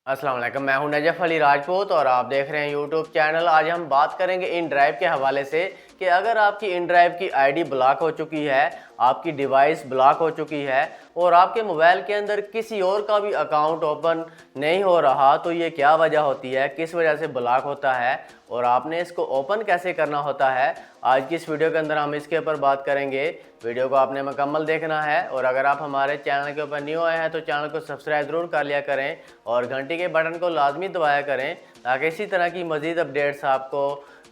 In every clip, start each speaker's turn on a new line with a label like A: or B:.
A: अस्सलाम वालेकुम, मैं हूं नजफ़ अली राजपूत और आप देख रहे हैं यूट्यूब चैनल। आज हम बात करेंगे इन ड्राइव के हवाले से कि अगर आपकी इन ड्राइव की आईडी ब्लॉक हो चुकी है, आपकी डिवाइस ब्लॉक हो चुकी है और आपके मोबाइल के अंदर किसी और का भी अकाउंट ओपन नहीं हो रहा, तो ये क्या वजह होती है, किस वजह से ब्लॉक होता है और आपने इसको ओपन कैसे करना होता है। आज की इस वीडियो के अंदर हम इसके ऊपर बात करेंगे। वीडियो को आपने मुकम्मल देखना है और अगर आप हमारे चैनल के ऊपर न्यू आए हैं तो चैनल को सब्सक्राइब ज़रूर कर लिया करें और घंटी के बटन को लाजमी दबाया करें ताकि इसी तरह की मज़ीद अपडेट्स आपको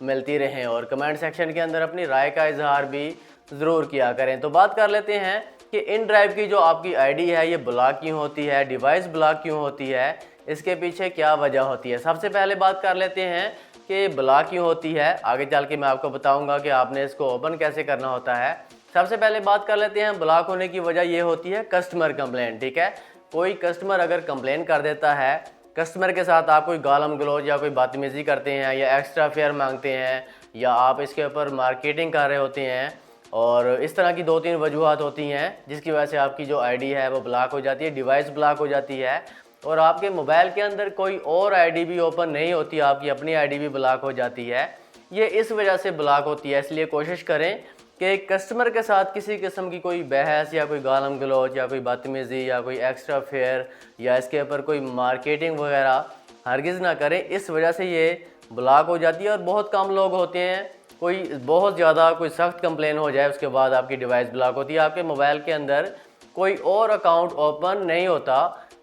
A: मिलती रहें। और कमेंट सेक्शन के अंदर अपनी राय का इजहार भी ज़रूर किया करें। तो बात कर लेते हैं कि इन ड्राइव की जो आपकी आईडी है ये ब्लॉक क्यों होती है, डिवाइस ब्लॉक क्यों होती है, इसके पीछे क्या वजह होती है। सबसे पहले बात कर लेते हैं कि ब्लॉक क्यों होती है, आगे चल के मैं आपको बताऊंगा कि आपने इसको ओपन कैसे करना होता है। सबसे पहले बात कर लेते हैं ब्लॉक होने की वजह ये होती है कस्टमर कंप्लेंट। ठीक है, कोई कस्टमर अगर कंप्लेन कर देता है, कस्टमर के साथ आप कोई गालम गलौज या कोई बदतमीज़ी करते हैं या एक्स्ट्रा फेयर मांगते हैं या आप इसके ऊपर मार्केटिंग कर रहे होते हैं और इस तरह की 2-3 वजूहत होती हैं जिसकी वजह से आपकी जो आईडी है वो ब्लॉक हो जाती है, डिवाइस ब्लॉक हो जाती है और आपके मोबाइल के अंदर कोई और आईडी भी ओपन नहीं होती, आपकी अपनी आईडी भी ब्लॉक हो जाती है। ये इस वजह से ब्लॉक होती है। इसलिए कोशिश करें कि कस्टमर के साथ किसी किस्म की कोई बहस या कोई गालम गलौज या कोई बदतमीज़ी या कोई एक्स्ट्रा फेयर या इसके ऊपर कोई मार्केटिंग वगैरह हरगिज़ ना करें। इस वजह से ये ब्लॉक हो जाती है और बहुत कम लोग होते हैं, कोई बहुत ज़्यादा कोई सख्त कंप्लेन हो जाए उसके बाद आपकी डिवाइस ब्लॉक होती है। आपके मोबाइल के अंदर कोई और अकाउंट ओपन नहीं होता।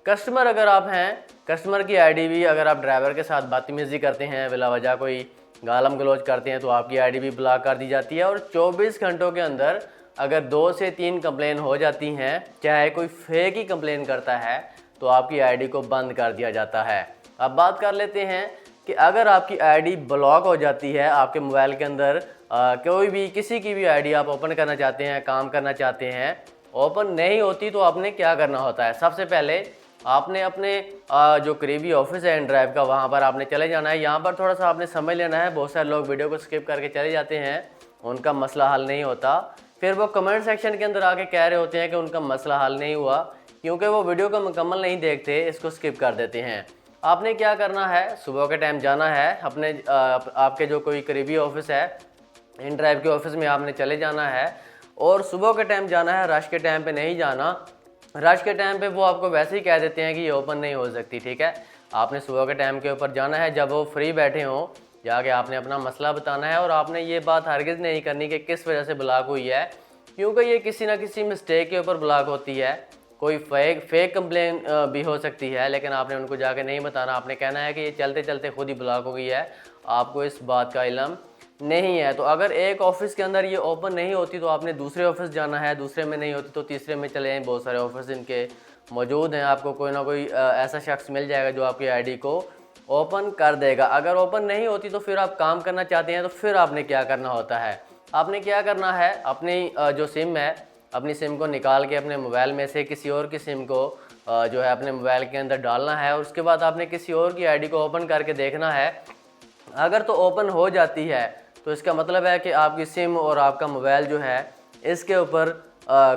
A: कस्टमर अगर आप हैं, कस्टमर की आईडी भी अगर आप ड्राइवर के साथ बदतमीज़ी करते हैं, बिला वजह कोई गालम गलौज करते हैं तो आपकी आईडी भी ब्लॉक कर दी जाती है। और 24 घंटों के अंदर अगर 2 से 3 कंप्लेन हो जाती हैं, चाहे कोई फेक ही कंप्लेन करता है, तो आपकी आईडी को बंद कर दिया जाता है। अब बात कर लेते हैं कि अगर आपकी आईडी ब्लॉक हो जाती है, आपके मोबाइल के अंदर कोई भी किसी की भी आईडी आप ओपन करना चाहते हैं, काम करना चाहते हैं, ओपन नहीं होती, तो आपने क्या करना होता है। सबसे पहले आपने अपने जो करीबी ऑफिस है इन ड्राइव का, वहाँ पर आपने चले जाना है। यहाँ पर थोड़ा सा आपने समझ लेना है, बहुत सारे लोग वीडियो को स्किप करके चले जाते हैं, उनका मसला हल नहीं होता। फिर वो कमेंट सेक्शन के अंदर आके कह रहे होते हैं कि उनका मसला हल नहीं हुआ, क्योंकि वो वीडियो को मुकम्मल नहीं देखते, इसको स्किप कर देते हैं। आपने क्या करना है, सुबह के टाइम जाना है अपने आपके जो कोई करीबी ऑफिस है इन ड्राइव के ऑफिस में आपने चले जाना है और सुबह के टाइम जाना है, रश के टाइम पे नहीं जाना। रश के टाइम पे वो आपको वैसे ही कह देते हैं कि ये ओपन नहीं हो सकती। ठीक है, आपने सुबह के टाइम के ऊपर जाना है, जब वो फ्री बैठे हों, जाके आपने अपना मसला बताना है और आपने ये बात हरगिज़ नहीं करनी कि किस वजह से ब्लॉक हुई है, क्योंकि ये किसी ना किसी मिस्टेक के ऊपर ब्लॉक होती है। कोई फेक कंप्लेन भी हो सकती है, लेकिन आपने उनको जाके नहीं बताना। आपने कहना है कि ये चलते चलते खुद ही ब्लॉक हो गई है, आपको इस बात का इल्म नहीं है। तो अगर एक ऑफिस के अंदर ये ओपन नहीं होती तो आपने दूसरे ऑफिस जाना है, दूसरे में नहीं होती तो तीसरे में चले जाएं। बहुत सारे ऑफिस इनके मौजूद हैं, आपको कोई ना कोई ऐसा शख्स मिल जाएगा जो आपकी आईडी को ओपन कर देगा। अगर ओपन नहीं होती तो फिर आप काम करना चाहते हैं तो फिर आपने क्या करना होता है। आपने क्या करना है, अपनी जो सिम है, अपनी सिम को निकाल के अपने मोबाइल में से किसी और की सिम को जो है अपने मोबाइल के अंदर डालना है और उसके बाद आपने किसी और की आईडी को ओपन करके देखना है। अगर तो ओपन हो जाती है तो इसका मतलब है कि आपकी सिम और आपका मोबाइल जो है इसके ऊपर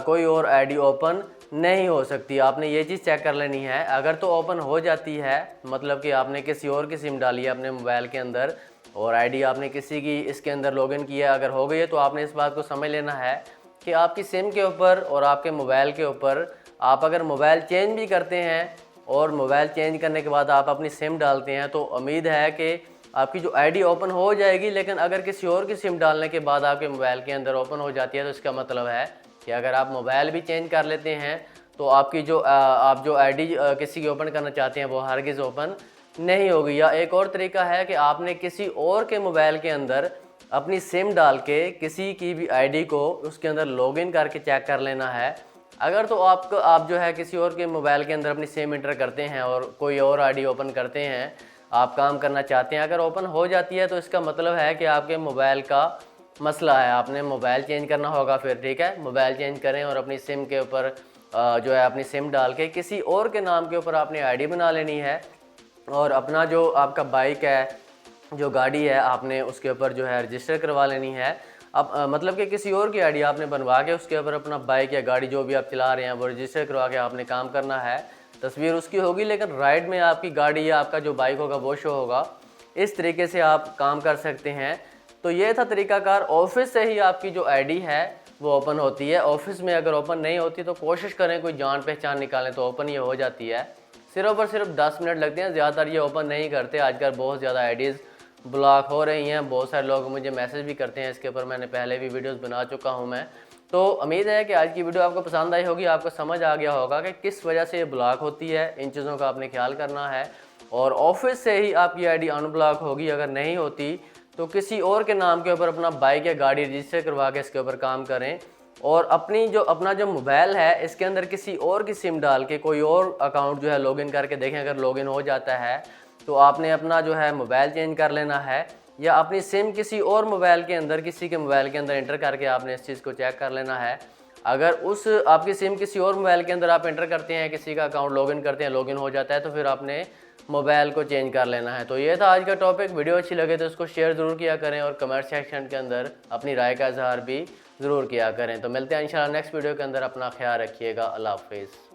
A: कोई और आईडी ओपन नहीं हो सकती। आपने ये चीज़ चेक कर लेनी है। अगर तो ओपन हो जाती है, मतलब कि आपने किसी और की सिम डाली है अपने मोबाइल के अंदर और आईडी आपने किसी की इसके अंदर लॉगिन किया, अगर हो गई है तो आपने इस बात को समझ लेना है कि आपकी सिम के ऊपर और आपके मोबाइल के ऊपर आप अगर मोबाइल चेंज भी करते हैं और मोबाइल चेंज करने के बाद आप अपनी सिम डालते हैं तो उम्मीद है कि आपकी जो आईडी ओपन हो जाएगी। लेकिन अगर किसी और की सिम डालने के बाद आपके मोबाइल के अंदर ओपन हो जाती है तो इसका मतलब है कि अगर आप मोबाइल भी चेंज कर लेते हैं तो आपकी जो आप जो आईडी किसी की ओपन करना चाहते हैं वो हरगिज़ ओपन नहीं होगी। या एक और तरीका है कि आपने किसी और के मोबाइल के अंदर अपनी सिम डाल के किसी की भी आईडी को उसके अंदर लॉगिन करके चेक कर लेना है। अगर तो आप जो है किसी और के मोबाइल के अंदर अपनी सिम इंटर करते हैं और कोई और आईडी ओपन करते हैं, आप काम करना चाहते हैं, अगर ओपन हो जाती है तो इसका मतलब है कि आपके मोबाइल का मसला है, आपने मोबाइल चेंज करना होगा फिर। ठीक है, मोबाइल चेंज करें और अपनी सिम के ऊपर जो है अपनी सिम डाल के किसी और के नाम के ऊपर आपने आईडी बना लेनी है और अपना जो आपका बाइक है, जो गाड़ी है, आपने उसके ऊपर जो है रजिस्टर करवा लेनी है। अब मतलब कि किसी और की आईडी आपने बनवा के उसके ऊपर अपना बाइक या गाड़ी जो भी आप चला रहे हैं वो रजिस्टर करवा के आपने काम करना है। तस्वीर उसकी होगी लेकिन राइट में आपकी गाड़ी या आपका जो बाइक होगा वो शो होगा। इस तरीके से आप काम कर सकते हैं। तो ये था तरीकाकार। ऑफिस से ही आपकी जो आईडी है वो ओपन होती है। ऑफिस में अगर ओपन नहीं होती तो कोशिश करें कोई जान पहचान निकालें तो ओपन ये हो जाती है। सिर्फ और सिर्फ 10 मिनट लगते हैं, ज़्यादातर ये ओपन नहीं करते। आजकल बहुत ज़्यादा आईडीज़ ब्लॉक हो रही हैं, बहुत सारे लोग मुझे मैसेज भी करते हैं, इसके ऊपर मैंने पहले भी वीडियोस बना चुका हूं मैं। तो उम्मीद है कि आज की वीडियो आपको पसंद आई होगी, आपको समझ आ गया होगा कि किस वजह से ये ब्लॉक होती है। इन चीज़ों का आपने ख्याल करना है और ऑफिस से ही आपकी आईडी अनब्लॉक होगी। अगर नहीं होती तो किसी और के नाम के ऊपर अपना बाइक या गाड़ी रजिस्टर करवा के इसके ऊपर काम करें और अपना जो मोबाइल है इसके अंदर किसी और की सिम डाल के कोई और अकाउंट जो है लॉगिन करके देखें। अगर लॉगिन हो जाता है तो आपने अपना जो है मोबाइल चेंज कर लेना है या अपनी सिम किसी और मोबाइल के अंदर, किसी के मोबाइल के अंदर एंटर करके आपने इस चीज़ को चेक कर लेना है। अगर उस आपकी सिम किसी और मोबाइल के अंदर आप एंटर करते हैं, किसी का अकाउंट लॉगिन करते हैं, लॉगिन हो जाता है तो फिर आपने मोबाइल को चेंज कर लेना है। तो ये था आज का टॉपिक। वीडियो अच्छी लगे तो इसको शेयर ज़रूर किया करें और कमेंट सेक्शन के अंदर अपनी राय का इजहार भी ज़रूर किया करें। तो मिलते हैं इंशाल्लाह नेक्स्ट वीडियो के अंदर। अपना ख्याल रखिएगा। अल्लाह हाफिज़।